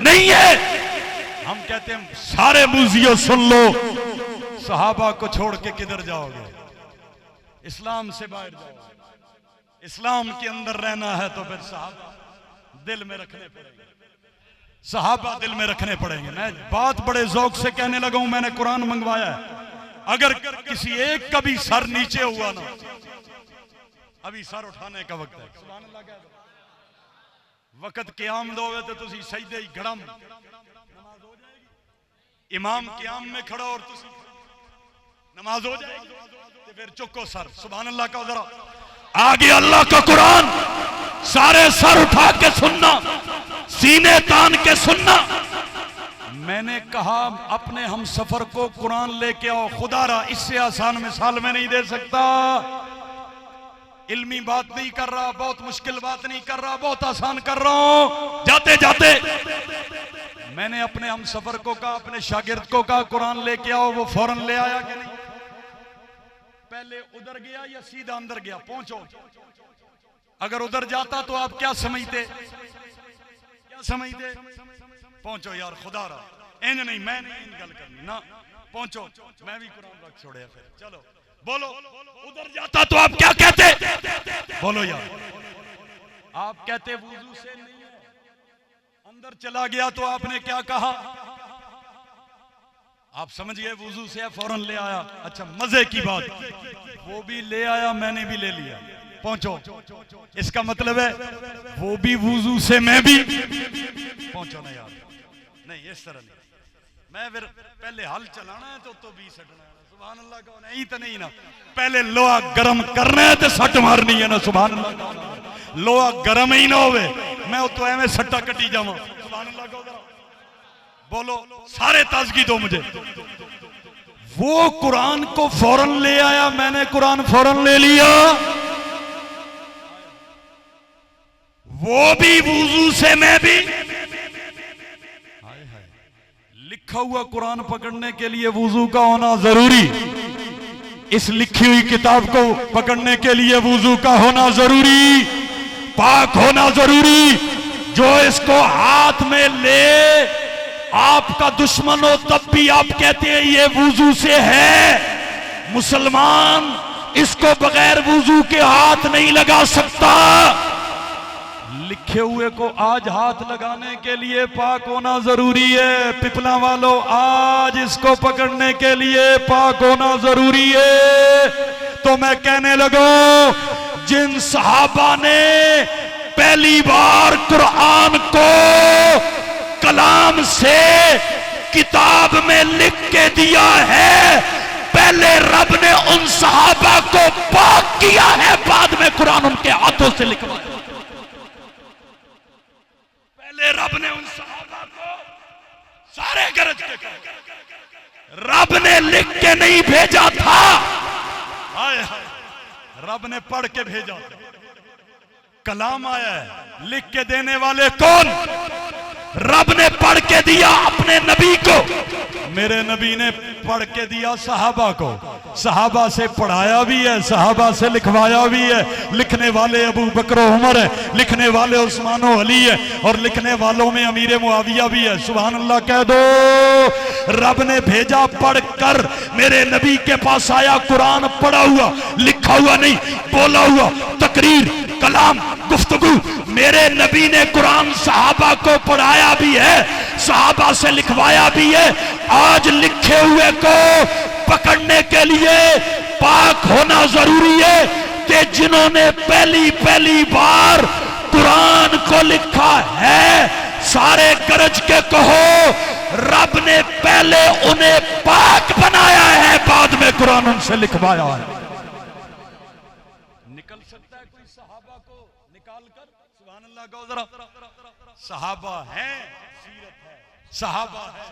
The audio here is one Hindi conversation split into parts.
नहीं है। हम कहते हैं सारे मूजियों सुन लो, सहाबा को छोड़ के किधर जाओगे? इस्लाम से बाहर जाओगे। इस्लाम के अंदर रहना है तो फिर सहाबा दिल में रखने पड़ेंगे, सहाबा दिल में रखने पड़ेंगे। मैं बात बड़े जौक से कहने लगा हूं, मैंने कुरान मंगवाया है। अगर किसी एक का भी सर नीचे हुआ ना, अभी सर उठाने का वक्त है। सुभान अल्लाह कह दो। वक्त क़याम दोगे तो तुसी सजदे ही गड़म, नमाज हो जाएगी। इमाम क़याम में खड़ा और तुसी नमाज हो जाएगी तो फिर चुको सर। सुभान अल्लाह का जरा आगे अल्लाह का कुरान, सारे सर उठा के सुनना, सीने तान के सुनना। मैंने कहा अपने हम सफर को कुरान लेके आओ। खुदारा इससे आसान मिसाल मैं नहीं दे सकता। इल्मी बात नहीं कर रहा, बहुत मुश्किल बात नहीं कर रहा, बहुत आसान कर रहा हूं। जाते जाते मैंने अपने हम सफर को कहा, अपने शागिर्द को कहा कुरान लेके आओ। वो फौरन ले आया कि नहीं? पहले उधर गया या सीधा अंदर गया? पहुंचो। अगर उधर जाता तो आप क्या समझते? क्या समझते? पहुंचो यार खुदारा, इंज नहीं, मैं नहीं गल करनी ना। पहुंचो, मैं भी कुरान रख छोड़े। फिर चलो बोलो, उधर जाता तो आप क्या कहते? बोलो यार, आप कहते वुजू से नहीं है। अंदर चला गया तो आपने क्या कहा? आप समझ गए वुजू से है, फौरन ले आया। अच्छा मजे की बात, वो भी ले आया, मैंने भी ले लिया। पहुंचो, इसका मतलब है वो भी वुजू से, मैं भी। पहुंचो ना यार, नहीं इस तरह नहीं। मैं फिर पहले हल चलाना है तो भी सटना है। सुभान अल्लाह का नहीं तो नहीं ना। पहले लोहा गरम करना है तो सट मारनी है ना। सुभान अल्लाह का लोहा गरम ही ना होवे, मैं तो एवं सट्टा कटी जावा। सुभान अल्लाह का बोलो, सारे ताजगी दो मुझे। वो कुरान को फौरन ले आया, मैंने कुरान फौरन ले लिया। वो भी वुजू से, मैं भी। लिखा हुआ कुरान पकड़ने के लिए वुजू का होना जरूरी। इस लिखी हुई किताब को पकड़ने के लिए वुजू का होना जरूरी, पाक होना जरूरी। जो इसको हाथ में ले, आपका दुश्मन हो तब भी आप कहते हैं ये वुजू से है। मुसलमान इसको बगैर वुजू के हाथ नहीं लगा सकता। लिखे हुए को आज हाथ लगाने के लिए पाक होना जरूरी है। पिपला वालों, आज इसको पकड़ने के लिए पाक होना जरूरी है। तो मैं कहने लगा, जिन सहाबा ने पहली बार कुरान को कलाम से किताब में लिख के दिया है, पहले रब ने उन सहाबा को पाक किया है, बाद में कुरान उनके हाथों से लिखवाया। पहले रब ने उन सहाबा को सारे गरज के रब ने लिख के नहीं भेजा था, हाय हाय, रब ने पढ़ के भेजा। कलाम आया है, लिख के देने वाले कौन? रब ने पढ़ के दिया अपने नबी को। मेरे नबी ने पढ़ के दिया सहाबा को। सहाबा से पढ़ाया भी है, सहाबा से लिखवाया भी है। लिखने वाले अबू बकर उमर है, लिखने वाले उस्मान अली है, और लिखने वालों में अमीर मुआविया भी है। सुभान अल्लाह कह दो। रब ने भेजा पढ़ कर, मेरे नबी के पास आया कुरान पढ़ा हुआ, लिखा हुआ नहीं, बोला हुआ, तकरीर, कलाम, गुफ्तगू। मेरे नबी ने कुरान सहाबा को पढ़ाया भी है, सहाबा से लिखवाया भी है। आज लिखे हुए को पकड़ने के लिए पाक होना जरूरी है कि जिन्होंने पहली बार कुरान को लिखा है, सारे गरज के कहो, रब ने पहले उन्हें पाक बनाया है, बाद में कुरान उनसे लिखवाया है। निकल सकता है कोई सहाबा को निकाल कर? सुभान अल्लाह का जरा। सहाबा है, सीरत है, सहाबा है,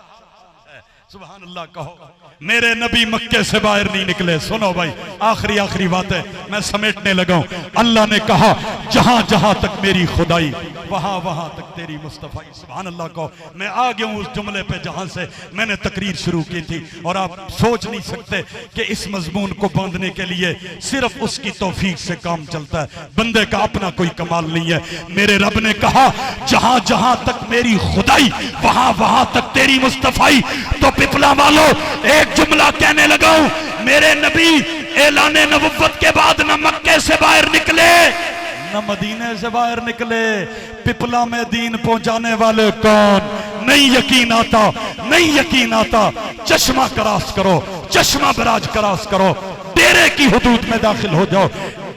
सुभान अल्लाह कहो। मेरे नबी मक्के से बाहर नहीं निकले। सुनो भाई, आखिरी बात है, मैं समेटने लगा हूं। अल्लाह ने कहा जहां जहां तक मेरी खुदाई वहां वहां तक तेरी मुस्तफाई। सुभान अल्लाह कहो। मैं आ गया हूं उस जुमले पे जहां से मैंने तकरीर शुरू की थी, और आप सोच नहीं सकते कि इस मजमून को बांधने के लिए सिर्फ उसकी तौफीक से काम चलता है, बंदे का अपना कोई कमाल नहीं है। मेरे रब ने कहा जहां जहां तक मेरी खुदाई वहां वहां तक तेरी मुस्तफाई। तो पिपला वालों, एक जुमला कहने लगा हूं, मेरे नबी ऐलाने नबुव्वत के बाद न मक्के से बाहर निकले न मदीने से बाहर निकले। पिपला में दीन पहुंचाने वाले कौन? नहीं यकीन आता, नहीं यकीन आता। चश्मा क्रॉस करो, चश्मा बराज क्रॉस करो, डेरे की हुदूद में दाखिल हो जाओ,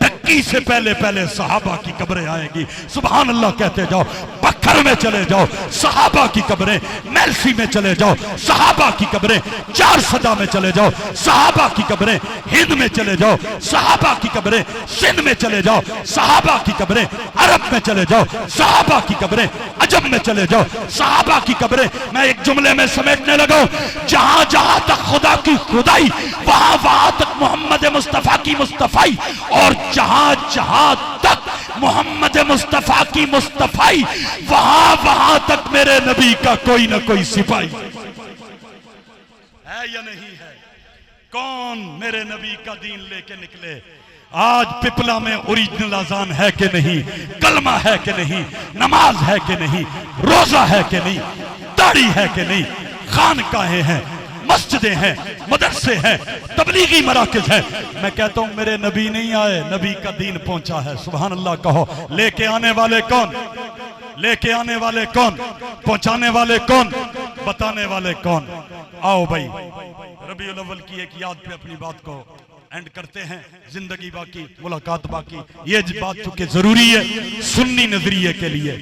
ढक्की से पहले पहले सहाबा की कब्रें आएंगी। सुभान अल्लाह कहते जाओ। बकर में चले जाओ, सहाबा की कब्रें। मेलसी में चले जाओ, सहाबा की कब्रें। चार सदा में चले जाओ, सहाबा की कब्रें। हिंद में चले जाओ, सहाबा की कब्रें। सिंध में चले जाओ, सहाबा की कब्रें। अरब में चले जाओ, सहाबा की कब्रें। अजम में चले जाओ, सहाबा की कब्रें। मैं एक जुमले में समेटने लगा, जहां जहां तक खुदा की खुदाई वहां वहां तक मोहम्मद मुस्तफा की मुस्तफाई, और जहां जहां तक मोहम्मद मुस्तफा की मुस्तफाई वहां वहां तक मेरे नबी का कोई ना कोई सिपाही है या नहीं है? कौन मेरे नबी का दीन लेके निकले? आज पिपला में ओरिजिनल अजान है कि नहीं? कलमा है कि नहीं? नमाज है कि नहीं? रोजा है कि नहीं? दाढ़ी है कि नहीं? खानकाहें हैं, मस्जिदें हैं, मदरसे हैं, तबलीगी मराकिज है। मैं कहता हूं मेरे नबी नहीं आए, नबी का दीन पहुंचा है। सुभान अल्लाह कहो। लेके आने वाले कौन? लेके आने वाले कौन? पहुंचाने वाले कौन? बताने वाले कौन? आओ भाई, रबीउल अव्वल की एक याद पे अपनी बात को एंड करते हैं। जिंदगी बाकी, मुलाकात बाकी। ये बात चूंकि जरूरी है सुन्नी नजरिए के लिए।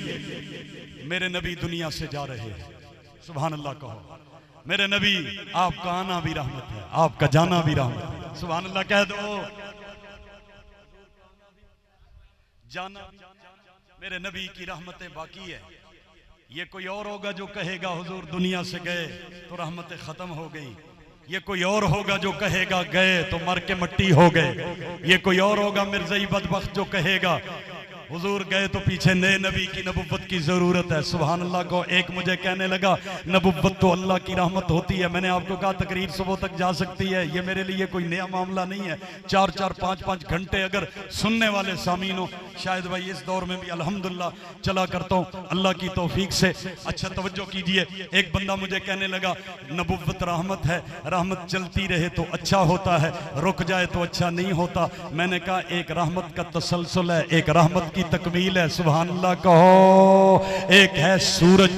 मेरे नबी दुनिया से जा रहे हैं। सुभान अल्लाह कहो। मेरे नबी, आपका आना भी रहमत है, आपका जाना भी रहमत है। सुभान अल्लाह कह दो। जाना मेरे नबी की रहमतें बाकी है। ये कोई और होगा जो कहेगा हुजूर दुनिया से गए तो रहमतें खत्म हो गई। ये कोई और होगा जो कहेगा गए तो मर के मिट्टी हो गए। ये कोई और होगा मिर्ज़ाई बदबख्त जो कहेगा हुजूर गए तो पीछे नए नबी की नबुव्वत की जरूरत है। सुभान अल्लाह को। एक मुझे कहने लगा नबुव्वत तो अल्लाह की रहमत होती है। मैंने आपको कहा तकरीर सुबह तक जा सकती है, ये मेरे लिए कोई नया मामला नहीं है। 4-4, 5-5 घंटे अगर सुनने वाले सामीन हो, शायद भाई इस दौर में भी अल्हम्दुलिल्लाह चला करता हूँ अल्लाह की तौफीक से। अच्छा तवज्जो कीजिए, एक बंदा मुझे कहने लगा नबुव्वत रहमत है, रहमत चलती रहे तो अच्छा होता है, रुक जाए तो अच्छा नहीं होता। मैंने कहा एक रहमत का तसलसल है, एक रहमत की तकमील है। सुभान अल्लाह कहो। एक है सूरज।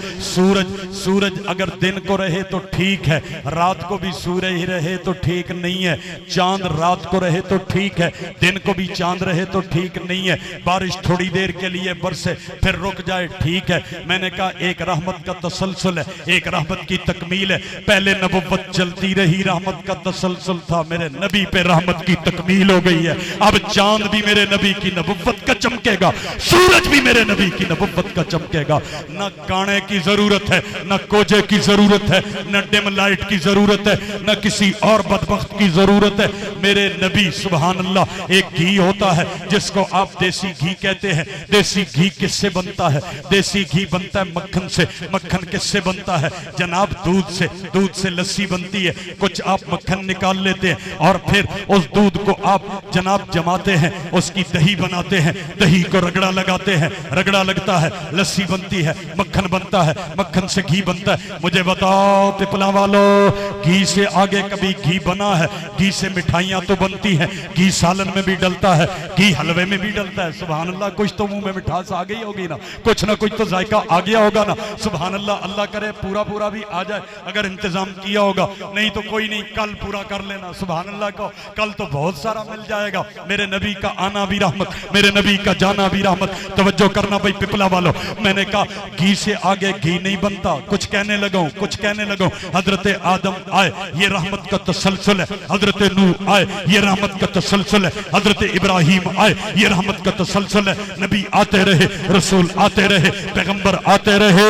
सूरज अगर दिन को रहे तो ठीक है, रात को भी सूरज ही रहे तो ठीक नहीं है। चांद रात को रहे तो ठीक है, दिन को भी चांद रहे तो ठीक नहीं है। बारिश थोड़ी देर के लिए बरसे फिर रुक जाए ठीक है। मैंने कहा एक रहमत का तसलसल है, एक रहमत की तकमील है। पहले नबुव्वत चलती रही, रहमत का तसलसल था, मेरे नबी पे रहमत की तकमील हो गई है। अब चांद भी मेरे नबी की नबुव्वत का चमकेगा, सूरज भी मेरे नबी की नबुव्वत का चमकेगा। न गाने की जरूरत है, न कोजे की जरूरत है, न डिम लाइट की जरूरत है, न किसी और बदबख्त की जरूरत है। मेरे नबी सुभान अल्लाह। एक घी होता है जिसको आप देसी घी कहते हैं। देसी घी किससे बनता है? देसी घी बनता है मक्खन से। मक्खन किससे बनता है जनाब? दूध से। दूध से लस्सी बनती है। कुछ आप मक्खन निकाल लेते हैं और फिर उस दूध को आप जनाब जमाते हैं, उसकी दही बनाते हैं, दही को रगड़ा लगाते हैं, रगड़ा लगता है, लस्सी बनती है, मक्खन बनता है, मक्खन से घी बनता है। मुझे बताओ पिपला वालों, घी से आगे कभी घी बना है? घी से मिठाइयां तो बनती हैं, घी सालन में भी डलता है, घी हलवे में भी डलता है। सुभान अल्लाह। कुछ तो मुंह में मिठास आ गई होगी ना, कुछ ना कुछ तो जायका आ गया होगा ना। सुभान अल्लाह। अल्लाह करे पूरा पूरा भी आ जाए अगर इंतजाम किया होगा, नहीं तो कोई नहीं, कल पूरा कर लेना। सुभान अल्लाह को। कल तो बहुत सारा मिल जाएगा। मेरे नबी का आना भी रहमत, मेरे नबी का जाना भी रहमत। तवज्जो करना भाई पिपला वालों। मैंने कहा घी से आगे घी नहीं बनता। कुछ कहने लगा हूं, कुछ कहने लगा हूं। हजरत आदम आए, ये रहमत का तसलसल है। हजरत नूह आए, ये रहमत का तसलसल है। हजरत इब्राहिम आए, ये रहमत का तसलसल है। नबी आते रहे, रसूल आते रहे, पैगंबर आते रहे।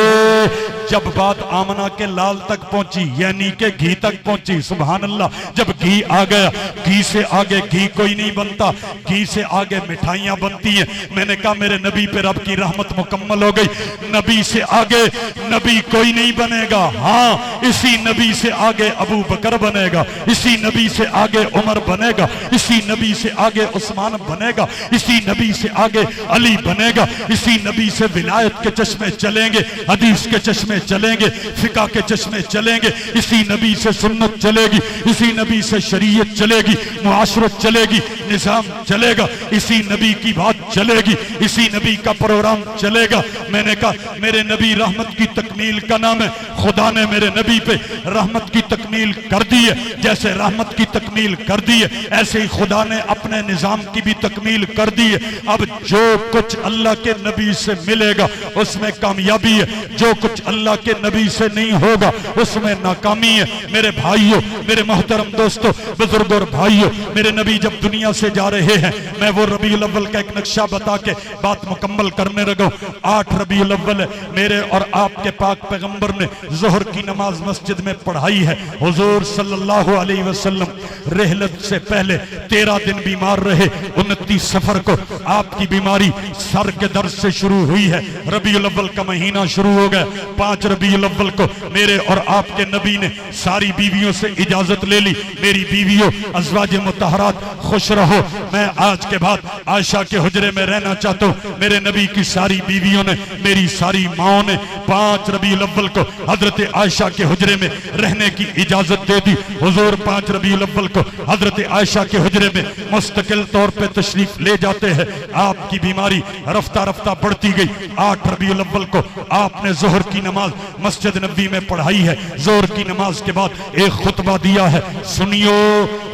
जब बात आमना के लाल तक पहुंची यानी के घी तक पहुंची, सुभान अल्लाह, जब घी आ गया, घी से आगे घी कोई नहीं बनता, घी से आगे मिठाइयां बनती हैं। मैंने कहा मेरे नबी पे रब की रहमत मुकम्मल हो गई, नबी से आगे नबी कोई नहीं बनेगा। हाँ, इसी नबी से आगे अबू बकर बनेगा, इसी नबी से आगे उमर बनेगा, इसी नबी से आगे उस्मान बनेगा, इसी नबी से आगे अली बनेगा, इसी नबी से विलायत के चश्मे चलेंगे, हदीस के चश्मे चलेंगे, फिका के चश्मे चलेंगे, इसी नबी से सुन्नत चलेगी, इसी नबी से शरीयत चलेगी, मुआशरत चलेगी, निजाम चलेगा, इसी नबी की बात चलेगी, इसी नबी का प्रोग्राम चलेगा। मैंने कहा मेरे नबी रहमत की तकमील का नाम है, खुदा ने मेरे नबी पे रहमत की तकमील कर दी है। जैसे रहमत की तकमील कर दी है ऐसे ही खुदा ने अपने निजाम की भी तकमील कर दी है। अब जो कुछ अल्लाह के नबी से मिलेगा उसमें कामयाबी है, जो कुछ अल्लाह के नबी से नहीं होगा उसमें नाकामी है। मेरे भाइयों, मेरे मोहतरम दोस्तों, बुजुर्गों और भाइयों, मेरे नबी जब दुनिया से जा रहे हैं, मैं वो रबीउल अव्वल का एक नक्शा बता के बात मुकम्मल करने लगा। 8 रबीउल अव्वल है, मेरे और आपके पाक पैगंबर ने जोहर की नमाज मस्जिद में पढ़ाई है। हुजूर सल्लल्लाहु अलैहि वसल्लम रहलत से पहले 13 दिन बीमार रहे। 29 सफर को आपकी बीमारी सर के दर्द से शुरू हुई है। रबीउल अव्वल का महीना शुरू हो गया। 5 रबीउल अव्वल को मेरे और आपके नबी ने सारी बीवियों से इजाजत ले ली, मेरी बीवियों अज़वाज मुतहरात खुश रहो, मैं आज के बाद आयशा के हुजरे में रहना चाहता हूँ। मेरे नबी की सारी बीवियों ने, मेरी सारी माओ ने 5 रबीउल अव्वल को हजरत आयशा के हुजरे में रहने की इजाजत दे दी। हुजूर 5 रबीउल अव्वल को हजरत आयशा के हुजरे में मुस्तकिल तौर पे तशरीफ ले जाते हैं। आपकी बीमारी रफ्ता रफ्ता बढ़ती गई। 8 रबीउल अव्वल को आपने जोहर की नमाज मस्जिद नबी में पढ़ाई है। जोहर की नमाज के बाद एक खुतबा दिया है, सुनियो।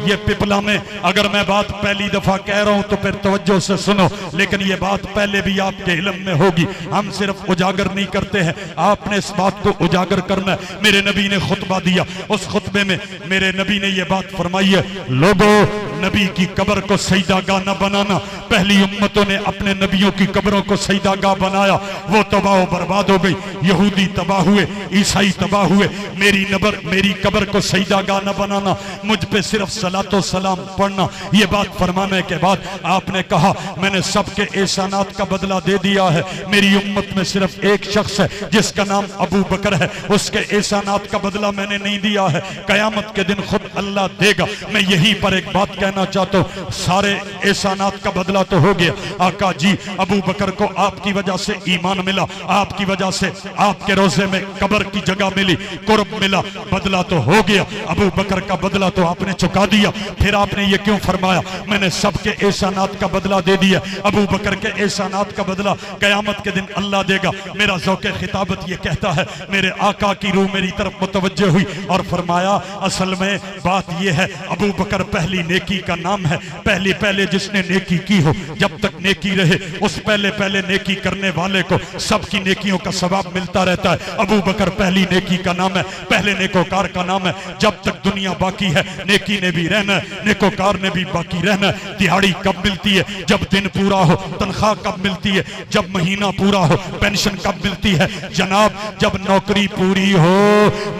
ये पिपला में अगर मैं बात पहली दफा कह रहा हूं तो फिर तवज्जो से सुनो, लेकिन ये बात पहले भी आपके इल्म में होगी, हम सिर्फ उजागर नहीं करते हैं, आपने इस बात को उजागर करना है। मेरे नबी ने खुतबा दिया, उस खुतबे में मेरे नबी ने यह बात फरमाई है, लोगों, नबी की कब्र को सजदागाह न बनाना। पहली उम्मतों ने अपने नबियों की कब्रों को सजदागाह बनाया, वो तबाह बर्बाद हो गई। यहूदी तबाह हुए, ईसाई तबाह हुए। मेरी कब्र को सजदागाह न बनाना, मुझ पे सिर्फ सलातो सलाम पढ़ना। ये बात फरमाने के बाद आपने कहा, मैंने सबके एहसानात का बदला दे दिया है। मेरी उम्मत में सिर्फ एक शख्स है जिसका नाम अबू बकर है, उसके एहसानात का बदला मैंने नहीं दिया है, कयामत के दिन खुद अल्लाह देगा। मैं यहीं पर एक बात कहना चाहता हूँ, सारे एहसानात का बदला तो हो गया। आका जी, अबू बकर को आपकी वजह से ईमान मिला, आपकी वजह से आपके रोजे में कब्र की जगह मिली, कुर्ब मिला, बदला तो हो गया। अबू बकर का बदला तो आपने चुका दिया। फिर आपने ये क्यों फरमाया, मैंने सबके एहसानात का बदला दे दिया, अबू बकर के एहसानात का बदला कयामत के दिन अल्लाह देगा। मेरा ज़ौक़े खिताबत ये कहता है, मेरे आका की रूह मेरी तरफ मुतवज्जह हुई और फरमाया, असल में बात यह है, अबू बकर पहली नेकी का नाम है। पहले जिसने नेकी की हो, जब तक नेकी रहे उस पहले नेकी करने वाले को सबकी नेकियों का सवाब मिलता रहता है। अबू बकर पहली नेकी का नाम है, पहले नेकोकार का नाम है। जब तक दुनिया बाकी है नेकी ने भी रहना है, नेकोकार ने भी बाकी रहना है। दिहाड़ी कब मिलती है, जब दिन पूरा हो। तनख्वाह कब मिलती है, जब महीना पूरा हो। पेंशन कब मिलती है जनाब, जब नौकरी पूरी हो।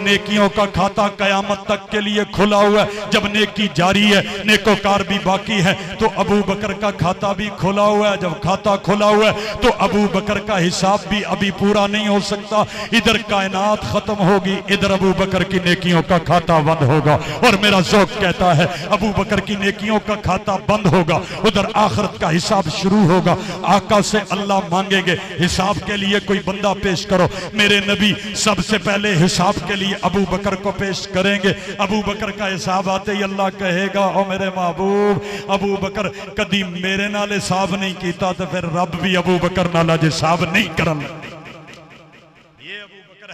नेकियों का खाता कयामत तक के लिए खुला हुआ है। जब नेकी जारी है, नेकोकार भी बाकी है, तो अबू बकर का खाता भी खुला हुआ है। जब खाता खुला हुआ है तो अबू बकर का हिसाब भी अभी पूरा नहीं हो सकता। इधर कायनात खत्म होगी, इधर अबू बकर की नेकियों का खाता बंद होगा। और मेरा ज़ौक़ कहता है, अबू बकर की नेकियों का खाता बंद होगा, उधर आखिरत का हिसाब शुरू होगा। आका से अल्लाह मांगेंगे, हिसाब के लिए कोई बंदा पेश करो। मेरे नबी सबसे पहले हिसाब के लिए अबू बकर को पेश करेंगे। अबू बकर का हिसाब आते ही अल्लाह कहेगा, ओ मेरे महबूब, अबू बकर कदी मेरे नाल हिसाब नहीं कीता तो फिर रब भी अबू बकर नाल हिसाब नहीं करन।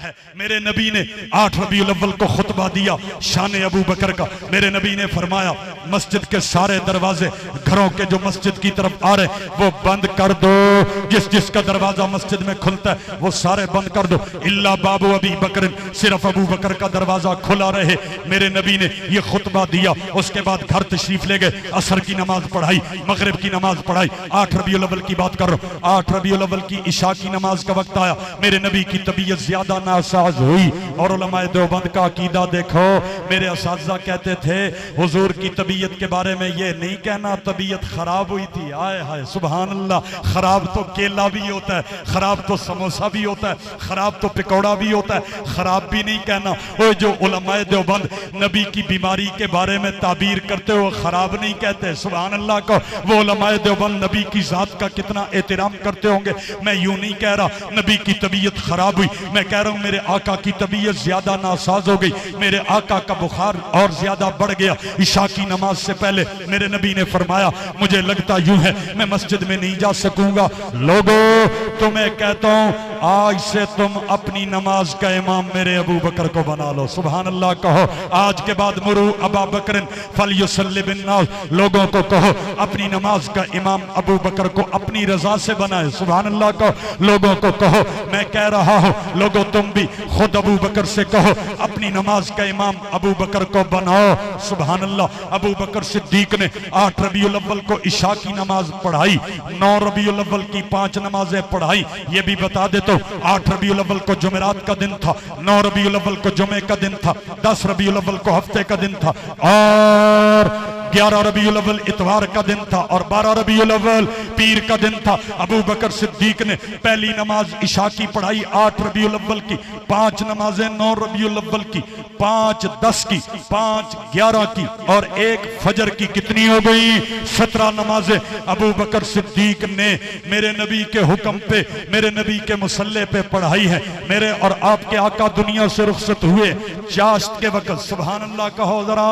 है मेरे नबी ने 8 रबीउल अव्वल को खुतबा दिया शान अबू बकर का। मेरे नबी ने फरमाया, मस्जिद के सारे दरवाजे घरों के जो मस्जिद की तरफ आ रहे वो बंद कर दो। जिसका दरवाजा मस्जिद में खुलता है वो सारे बंद कर दो, इल्ला बाबू अबी बकर, सिर्फ अबू बकर का दरवाजा खुला रहे। मेरे नबी ने यह खुतबा दिया। उसके बाद घर तशरीफ ले गए, असर की नमाज पढ़ाई, मगरिब की नमाज पढ़ाई। 8 रबीउल अव्वल की बात कर रहा हूं। 8 रबीउल अव्वल की इशा की नमाज का वक्त आया। मेरे नबी की तबीयत ज्यादा नासाज हुई। और उलमाए देवबंद का अकीदा देखो, मेरे असातिज़ा कहते थे हुजूर की तबीयत के बारे में ये नहीं कहना तबीयत खराब हुई थी, आए हाय सुभान अल्लाह। खराब तो केला भी होता है, खराब तो समोसा भी होता है, खराब तो पकौड़ा भी होता है, खराब भी नहीं कहना। वो जो उलमाए देवबंद नबी की बीमारी के बारे में ताबीर करते हो खराब नहीं कहते, सुभान अल्लाह को। वो उलमाए देवबंद नबी की जात का कितना एहतराम करते होंगे। मैं यूं नहीं कह रहा नबी की तबीयत खराब हुई, मैं कह रहा हूं मेरे आका की तबीयत ज्यादा नासाज हो गई, मेरे आका का बुखार और ज्यादा बढ़ गया। इशा की नमाज से पहले मेरे नबी ने फरमाया मुझे लगता यूं है मैं मस्जिद में नहीं जा सकूंगा। लोगों तुम्हें कहता हूं आज से तुम अपनी नमाज का इमाम मेरे अबू बकर को बना लो, सुभान अल्लाह कहो। आज के बाद मुरू अबा बकर फलयुसल्लि बिन्नास, लोगों को कहो अपनी नमाज का इमाम अबू बकर को अपनी रजा से बनाए, सुभान अल्लाह कहो। लोगों को कहो मैं कह रहा हूं, लोगों तुम भी खुद अबू बकर से कहो अपनी नमाज का इमाम अबू बकर को बनाओ, सुभान अल्लाह। अबू बकर सिद्दीक ने 8 रबीउल अव्वल को इशा की नमाज पढ़ाई, 9 रबीउल अव्वल की 5 नमाजें पढ़ाई। ये भी बता देता हूं 8 रबीउल अव्वल को जुमेरात का दिन था, 9 रबीउल अव्वल को जुमे का दिन था, 10 रबीउल अव्वल को हफ्ते का दिन था, और 11 रबीउल अव्वल इतवार का दिन था, और 12 रबीउल अव्वल पीर का दिन था। अबू बकर सिद्दीक ने पहली नमाज इशा की पढ़ाई 8 रबीउल अव्वल की, 5 नमाजें 9 रबीउल अव्वल की, 5 10 की, 5 11 की, और 1 फजर की। कितनी हो गई? 17 नमाजें अबू बकर सिद्दीक ने मेरे नबी के हुक्म पे, मेरे नबी के मुसल्ले पे पढ़ाई है। मेरे और आपके आका दुनिया से रुखसत हुए चाश्त के वक्त, सुभान अल्लाह कहो जरा।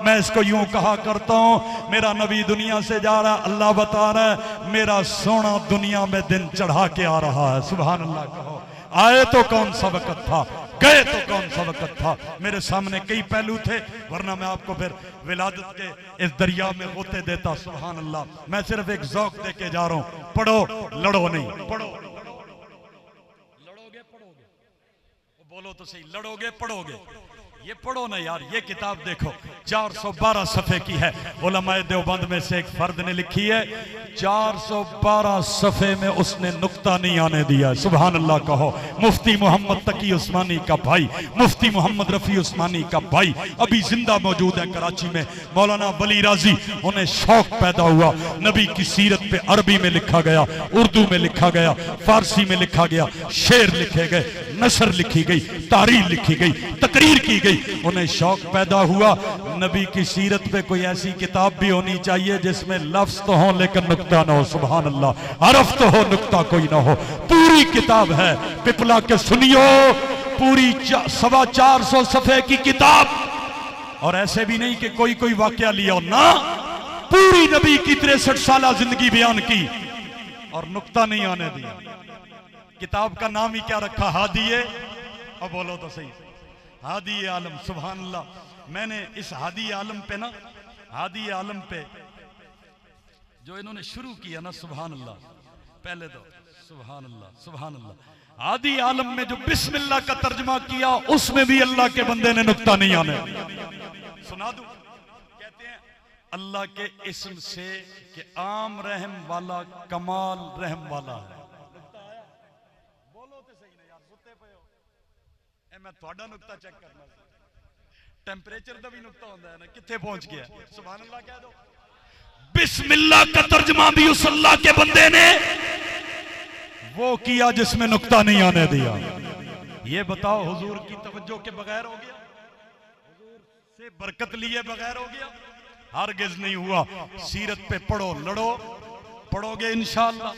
मैं इसको यूं कहा करता हूं मेरा नबी दुनिया से जा रहा है, अल्लाह बता रहा है मेरा सोना दुनिया में दिन चढ़ा के आ रहा है, सुभान अल्लाह कहो। आए तो कौन सा वक्त था, गए तो कौन सा वक्त था। मेरे सामने कई पहलू थे, वरना मैं आपको फिर विलादत के इस दरिया में होते देता, सुभान अल्लाह। मैं सिर्फ एक ज़ौक़ दे के जा रहा हूं, पढ़ो लड़ो नहीं, पढ़ो लड़ोगे पढ़ोगे, बोलो तो सही, लड़ोगे पढ़ोगे। ये पढ़ो ना यार, ये किताब देखो 412 सफ़े की है। उलमाए देवबंद में से एक फर्द ने लिखी है, 412 सफ़े में उसने नुक्ता नहीं आने दिया, सुभान अल्लाह कहो। मुफ्ती मोहम्मद तकी उस्मानी का भाई, मुफ्ती मोहम्मद रफ़ी उस्मानी का भाई अभी जिंदा मौजूद है कराची में, मौलाना वली राजी। उन्हें शौक पैदा हुआ, नबी की सीरत पे अरबी में लिखा गया, उर्दू में लिखा गया, फारसी में लिखा गया, शेर लिखे गए, नसर लिखी गई, तारीख लिखी गई, तकरीर की गई। उन्हें शौक पैदा हुआ नबी की सीरत पे कोई ऐसी किताब भी होनी चाहिए जिसमें लफ्ज तो हो लेकिन नुक्ता ना हो, सुभान अल्लाह। हरफ तो हो नुक्ता कोई ना हो। पूरी किताब है, पिपला के सुनियो, पूरी 425 सफ़े की किताब। और ऐसे भी नहीं कि कोई कोई वाकया लिया ना, पूरी नबी की 63 साल जिंदगी बयान की और नुक्ता नहीं आने दिया। किताब का नाम ही क्या रखा? हादिए, अब बोलो तो सही, हादी आलम, सुभान अल्लाह। मैंने इस हादी आलम पे ना, हादी आलम पे जो इन्होंने शुरू किया ना, सुभान अल्लाह, पहले तो सुभान अल्लाह, सुभान अल्लाह। हादी आलम में जो बिस्मिल्लाह का तर्जमा किया उसमें भी अल्लाह के बंदे ने नुक्ता नहीं आने। सुना दूं, कहते हैं अल्लाह के इस्म से कि आम रहम वाला, कमाल रहम वाला है। मैं थोड़ा नुक्ता चेक करना, टेंपरेचर का भी नुक्ता होता है ना, कितने पहुंच गया, सुभान अल्लाह कह दो। बिस्मिल्लाह का तर्जमा भी उस अल्लाह के बंदे ने वो किया जिसमें नुक्ता नहीं आने दिया। ये बताओ हुजूर की तवज्जो के बगैर हो गया, हुजूर से बरकत लिए बगैर हो गया? हरगिज़ नहीं हुआ। सीरत पे पढ़ो लड़ो, पढ़ोगे इंशाअल्लाह,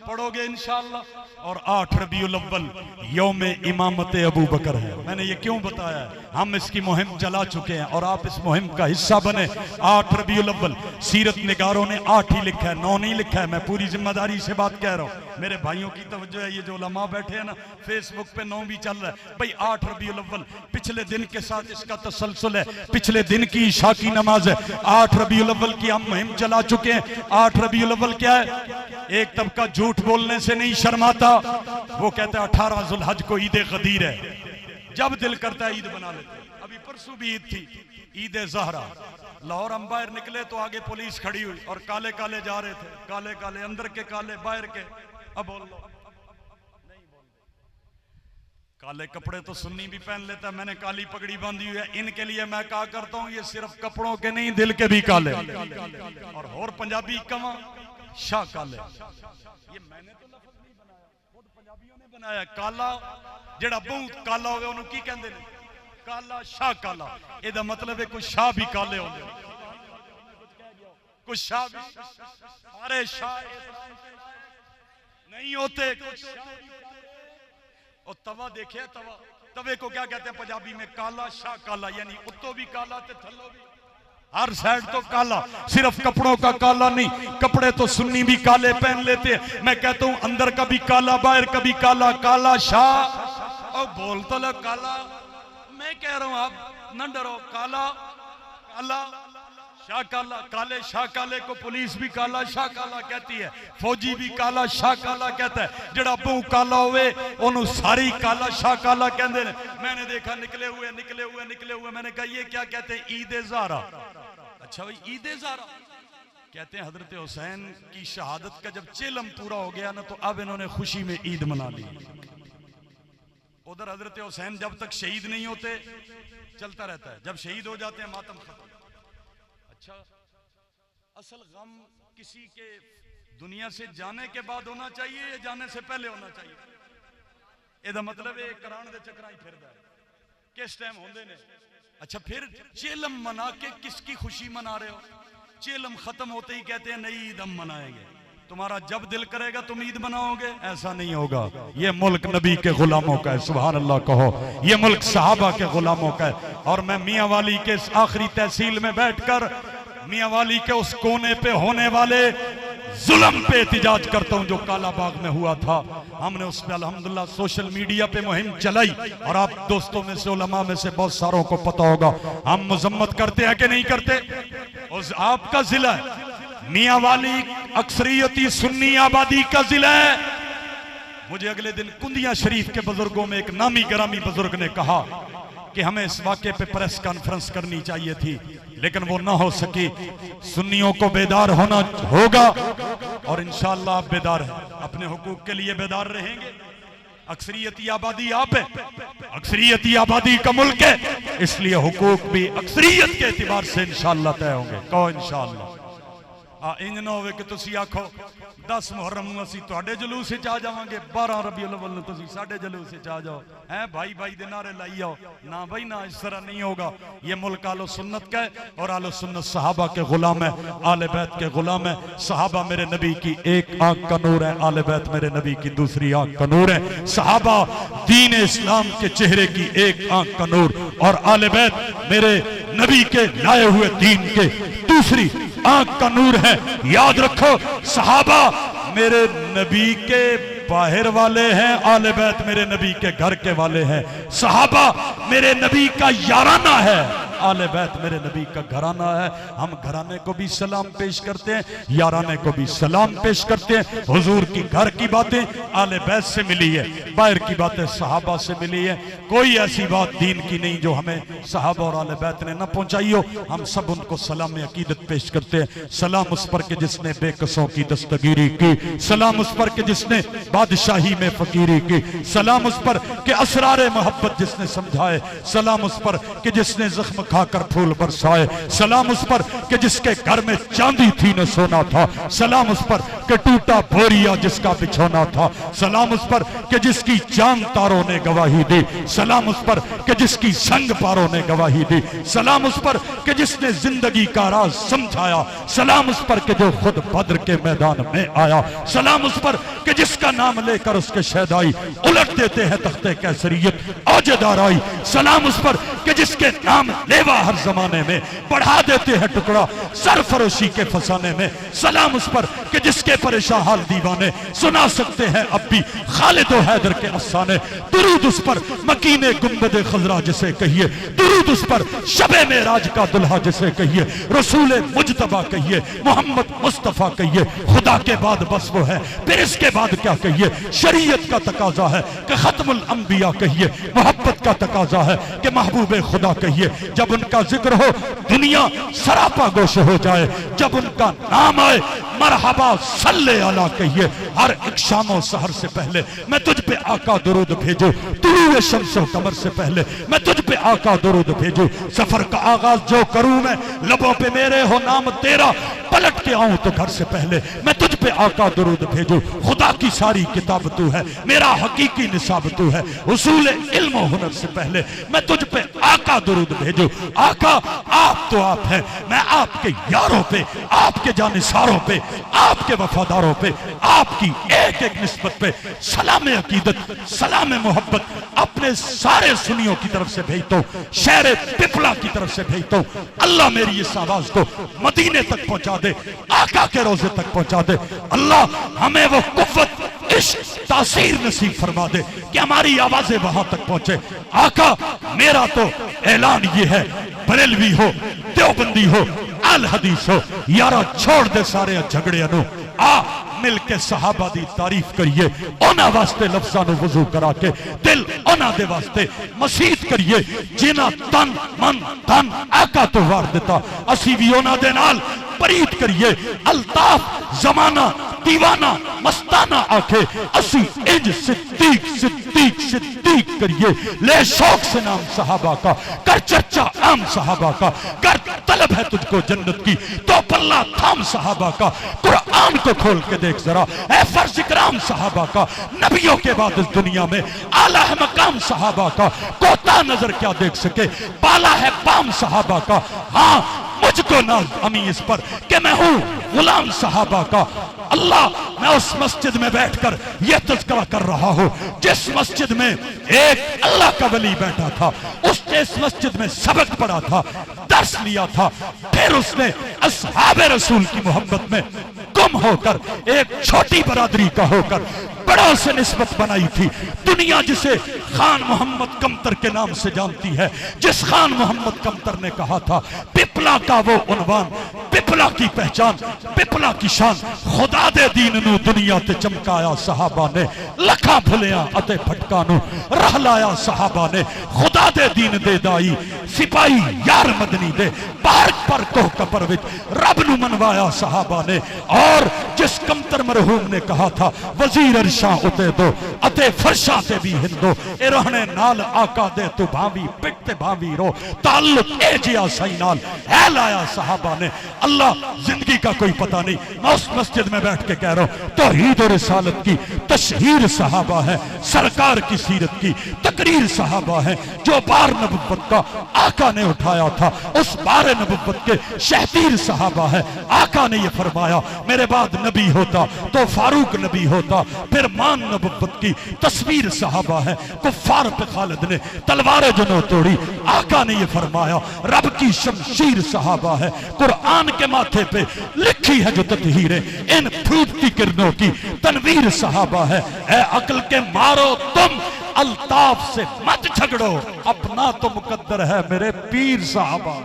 पढ़ोगे इंशाअल्लाह। और 8 रबीउल अव्वल यौम इमामत अबू बकर है। मैंने ये क्यों बताया है, हम इसकी मुहिम चला चुके हैं और आप इस मुहिम का हिस्सा बने। 8 रबीउल अव्वल सीरत निगारों ने 8 ही लिखा है, 9 नहीं लिखा है। मैं पूरी जिम्मेदारी से बात कह रहा हूँ, मेरे भाइयों की तवज्जो है। ये जो उलमा बैठे हैं ना, फेसबुक पे 9 भी चल रहा है भाई। 8 रबीउल अव्वल पिछले दिन के साथ इसका तसलसल है, पिछले दिन की इशा की नमाज है। 8 रबीउल अव्वल की हम मुहिम चला चुके हैं। 8 रबीउल अव्वल क्या है? एक तबका झूठ बोलने से नहीं शर्माता, वो कहता है 18 जुल्हज को ईद गदीर है, जब दिल करता है ईद बना लेते हैं। अभी परसों भी ईद थी, ईद ज़हरा। लाहौर हम बाहर निकले तो आगे पुलिस खड़ी हुई और काले काले जा रहे थे, काले काले, अंदर के काले बाहर के। अब बोल लो, नहीं बोल, काले कपड़े तो सुन्नी भी पहन लेता है, मैंने काली पगड़ी बांधी हुई है। इनके लिए मैं कहा करता हूं ये सिर्फ कपड़ों के नहीं दिल के भी काले। और पंजाबी कमा शाह काले, ये मैंने तो लफ्ज़ नहीं बनाया, खुद पंजाबियों ने बनाया। काला जेड़ा बहुत काला होवे ओनू की कहंदे ने? काला शाह काला। एदा मतलब है कुछ शाह भी काले होंदे, कुछ शाह भी, सारे शाह नहीं होते, कुछ और तवा देखे, तवा, तवे को क्या कहते हैं पंजाबी में? काला शाह काला, यानी उत्तो भी काला ते थल्लो भी, हर साइड तो काला। सिर्फ कपड़ों का काला नहीं, कपड़े तो सुन्नी भी काले पहन लेते हैं। मैं कहता हूं अंदर का भी काला, बाहर का भी काला। काला शाह, और बोल तो लो काला, मैं कह रहा हूं आप न डरो। काला काला शाह काला, काले शाह काले को पुलिस भी काला शाह काला कहती है, फौजी भी काला शाह काला कहता है। जेड़ा बहु काला होवे ओनू सारी काला शाह काला कहते हैं। मैंने देखा निकले हुए निकले हुए निकले हुए, मैंने कहा ये क्या कहते हैं? ईद ज़ारा। अच्छा भाई ईद ज़ारा कहते हैं हजरत हुसैन की शहादत का जब चेलम पूरा हो गया ना, तो अब इन्होंने खुशी में ईद मना ली। उधर हजरत हुसैन जब तक शहीद नहीं होते चलता रहता है, जब शहीद हो जाते हैं मातम खत्म। अच्छा, असल गम किसी के दुनिया से जाने के बाद होना चाहिए या जाने से पहले होना चाहिए? एदा मतलब है करान दे चक्कर ही फिरदा है, किस टाइम होंदे ने। अच्छा फिर चेलम मना के किसकी खुशी मना रहे हो? चेलम खत्म होते ही कहते हैं नई ईद हम मनाएंगे। तुम्हारा जब दिल करेगा तुम ईद मनाओगे? ऐसा नहीं होगा। ये मुल्क नबी के गुलामों का है, सुभान अल्लाह कहो। ये मुल्क सहाबा के गुलामों का है। और मैं मियाँ वाली के आखिरी तहसील में बैठकर मियाँ वाली के उस कोने पे होने वाले जुल्म पे एहतिजाज करता हूं जो काला बाग में हुआ था। हमने उस पर अल्हम्दुलिल्लाह सोशल मीडिया पे मुहिम चलाई, और आप दोस्तों में से, उलमा में से बहुत सारों को पता होगा हम मजम्मत करते हैं कि नहीं करते। उस आपका जिला है मियाँ वाली, अक्सरियती सुन्नी आबादी का जिला है। मुझे अगले दिन कुंदिया शरीफ के बुजुर्गों में एक नामी गिरामी बुजुर्ग ने कहा कि हमें इस वाक़े पे प्रेस कॉन्फ्रेंस करनी चाहिए थी, लेकिन वो ना हो सकी। सुन्नियों को बेदार होना होगा, और इंशाअल्लाह आप बेदार हैं, अपने हुकूक के लिए बेदार रहेंगे। अक्सरियती आबादी आप है, अक्सरियती आबादी का मुल्क है, इसलिए हुकूक भी अक्सरियत के एतबार से इंशाअल्लाह तय होंगे। कहो इंशाअल्लाह। इंज ना हो कि तुसी आखो 10 मुहर्रम नूं असीं तुहाडे जुलूस विच आ जावांगे, 12 रबीउल अव्वल नूं तुसी साडे जुलूस विच आ जाओ, हैं भाई भाई दे नारे लाई आओ। ना भाई ना, इस तरह नहीं होगा। ये मुल्क आलो सुन्नत का है, और आलो सुन्नत सहाबा के गुलाम है, आले बैत के गुलाम है। सहाबा मेरे नबी की एक आंख का नूर है, आले बैत मेरे नबी की दूसरी आंख का नूर है। सहाबा दीन इस्लाम के चेहरे की एक आंख का नूर, और आले बैत मेरे नबी के लाए हुए दीन के दूसरी आंख का नूर है। याद रखो, सहाबा मेरे नबी के बाहर वाले हैं, आले बैत मेरे नबी के घर के वाले हैं। सहाबा मेरे नबी का याराना है, आले बैत मेरे नबी का घराना है। हम घराने को भी सलाम पेश करते हैं, याराने को भी सलाम पेश करते हैं। हुजूर की घर की बातें आले बैत से मिली है, बाहर की बातें सहाबा से मिली है। कोई ऐसी बात दीन की नहीं जो हमें सहाबा और आले बैत ने न पहुंचाई हो। हम सब उनको सलाम अकीदत पेश करते हैं। सलाम उस पर के जिसने बेकसों की दस्तगीरी की, सलाम उस पर के जिसने बादशाही में फकीरी की, सलाम उस पर के असरारे मोहब्बत जिसने समझाए, सलाम उस पर के जिसने जख्म खाकर फूल बरसाए, सलाम उस पर कि जिसके घर में चांदी थी न सोना था, सलाम उस पर कि टूटा बोरिया जिसका बिछोना था, सलाम उस पर कि जिसकी चांद तारों ने गवाही दी, सलाम उस पर कि जिसकी संग पारों ने गवाही दी, सलाम उस पर कि जिसने जिंदगी का राज समझाया, सलाम उस पर कि जो खुद बद्र के मैदान में आया, सलाम उस पर कि जिसका नाम लेकर उसके शहदाई उलट देते हैं तख्ते कैसरियत औजेदाराई, सलाम उस पर कि जिसके नाम लेवा हर जमाने में बढ़ा देते हैं टुकड़ा सरफरोशी के फसाने में, सलाम उस पर कि जिसके परेशान हाल दीवाने सुना सकते हैं अब भी खालिद और हैदर के अफसाने, दुरूद उस पर मकीने गुंबदे खजरा जिसे कहिए, दुरूद उस पर शबे मेराज का दुल्हा जिसे कहिए, रसूल मुजतबा कहिए, मोहम्मद मुस्तफा कहिए, खुदा के बाद बस वो है, फिर इसके बाद क्या कहिए, शरीयत का तकाजा है कि खत्मुल अंबिया कहिए, मोहब्बत बात का तकाजा है कि महबूबे खुदा कहिए, जब उनका जिक्र हो दुनिया सरापा गोश हो जाए, जब उनका नाम आए मरहबा सल्ले अला कहिए। हर एक शामो सहर से पहले मैं तुझ पे आका दुरूद भेजूं, तुलूए शम्सो कमर से पहले मैं तुझ पे आका दुरूद भेजूं। सफर का आगाज जो करूं मैं, लबों पे मेरे हो नाम तेरा, पलट के आऊं तो घर से पहले मैं तुझ पे आका दुरूद भेजूं। खुदा की सारी किताब तू है, मेरा हकीकी निसाब तू है, उसूल इल्म और हुनर से पहले मैं तुझ पे आका दुरूद भेजूं। आका आप तो आप हैं, मैं आपके यारों पे, आपके जानिसारों पे, आपके वफादारों पे, आपकी एक एक निस्बत पे सलाम अकीदत, सलाम मोहब्बत अपने सारे सुनियों की तरफ से भेजता हूं, शहर पिपला की तरफ से भेजता हूं। अल्लाह मेरी इस आवाज को मदीने तक पहुंचा दे, आका के रोजे तक पहुंचा दे। अल्लाह हमें वो कुव्वत इश्क तासीर नसीब फरमा दे कि हमारी आवाजें वहां तक पहुंचे। आका मेरा तो ऐलान ये है, बरेलवी हो, देवबंदी हो, अल हदीस हो, यारा छोड़ दे सारे झगड़े अनु, आ मिल के सहाबा दी तारीफ करिए, उन्हां वास्ते लफ्जां नूं वजू करा के दिल उन्हां दे वास्ते मसीत करिए जिन्हां तन मन धन आका तो वार दिता, असी भी उन्हां दे नाल परीत करिए। अल्ताफ जमाना दीवाना मस्ताना आखे असी इंज सिद्दीक सिद्दीक सिद्दीक करिए। ले शौक से नाम सहाबा का, कर चर्चा आम सहाबा का, कर तलब है तुझको जन्नत की तो पल्ला थाम सहाबा का। कुरान को खोल के देख जरा, ऐ फर्ज इकराम सहाबा का, नबियों के बाद इस दुनिया में आला है मकाम सहाबा का। कोता नजर क्या देख सके, बाला है पाम सहाबा का। हाँ मुझको नाज अमी इस पर कि मैं हूं गुलाम सहाबा का। अल्लाह मैं उस मस्जिद में बैठकर यह तज़किरा कर रहा हूं जिस मस्जिद में एक अल्लाह का वली बैठा था, उसने इस मस्जिद में सबक पढ़ा था, दर्स लिया था, फिर उसने अस्हाबे रसूल की मोहब्बत में गुम होकर एक छोटी बरादरी का होकर बड़ों से निस्बत बनाई थी। दुनिया जिसे खान मोहम्मद कमतर के नाम से जानती है, जिस खान मोहम्मद कमतर ने कहा था पिपला का वो उन्वान, पिपला की पहचान, पिपला की शान, खुदा दे दीन नू दुनिया ते चमकाया सहाबा ने, लखा भुलिया अते भटका नू रहलाया सहाबा ने। खुदा दे दीन दे दाई सिपाही यार मदनी दे, पार्क पर कोह कपर विच रब नू मनवाया सहाबा ने। और जिस कमतर मरहूम ने कहा था वजीर अरशा उते दो अते फरशा ते भी हिंदो, ए रहने नाल आका दे तू भावी पिट ते भावी रो, ताल्लुक ए जिया सही नाल है लाया सहाबा ने। अल्लाह जिंदगी का कोई पता नहीं, मैं उस मस्जिद में बैठ के कह रहा हूं तौहीद और रिसालत की तशहीर सहाबा है, सरकार की सीरत की तकरीर सहाबा है। जो बार नबुव्वत का आका ने उठाया था उस बार नबुव्वत के शहतीर सहाबा है। आका ने यह फरमाया मेरे बाद नबी होता तो फारूक नबी होता, फिर मान नबुव्वत की तस्वीर सहाबा है। कुफ्फार पे खालिद ने तलवारें जनो तोड़ी, आका ने यह फरमाया रब की शमशीर सहाबा है। कुरान के माथे पे लिखी है जो ततहीरें, इन फूटती किरणों की तनवीर सहाबा है। ऐ अक्ल के मारो तुम अल्ताफ से मत झगड़ो, अपना तो मुकद्दर है मेरे पीर साहबा।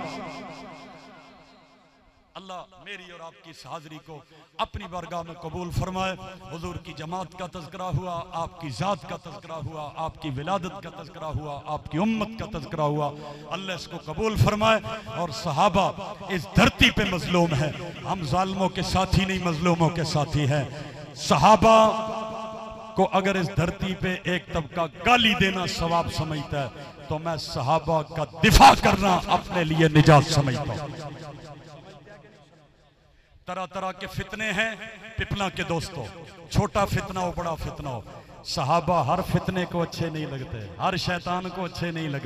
अल्लाह मेरी और आपकी इस हाजिरी को अपनी बारगाह में कबूल फरमाए। हुजूर की जमात का तज़किरा हुआ, आपकी ज़ात का तज़किरा हुआ, आपकी विलादत का तज़किरा हुआ, आपकी उम्मत का तज़किरा हुआ। अल्लाह इसको कबूल फरमाए। और सहाबा इस धरती पे मजलूम है, हम जालिमों के साथी नहीं मजलूमों के साथी हैं। सहाबा को अगर इस धरती पे एक तबका गाली देना सवाब समझता है तो मैं सहाबा का दिफा करना अपने लिए निजात समझता हूं। तरह तरह के फितने हैं पिपला के दोस्तों, छोटा फितना हो बड़ा फितना हो, सहाबा हर फितने को अच्छे नहीं लगते, हर शैतान को अच्छे नहीं लगते।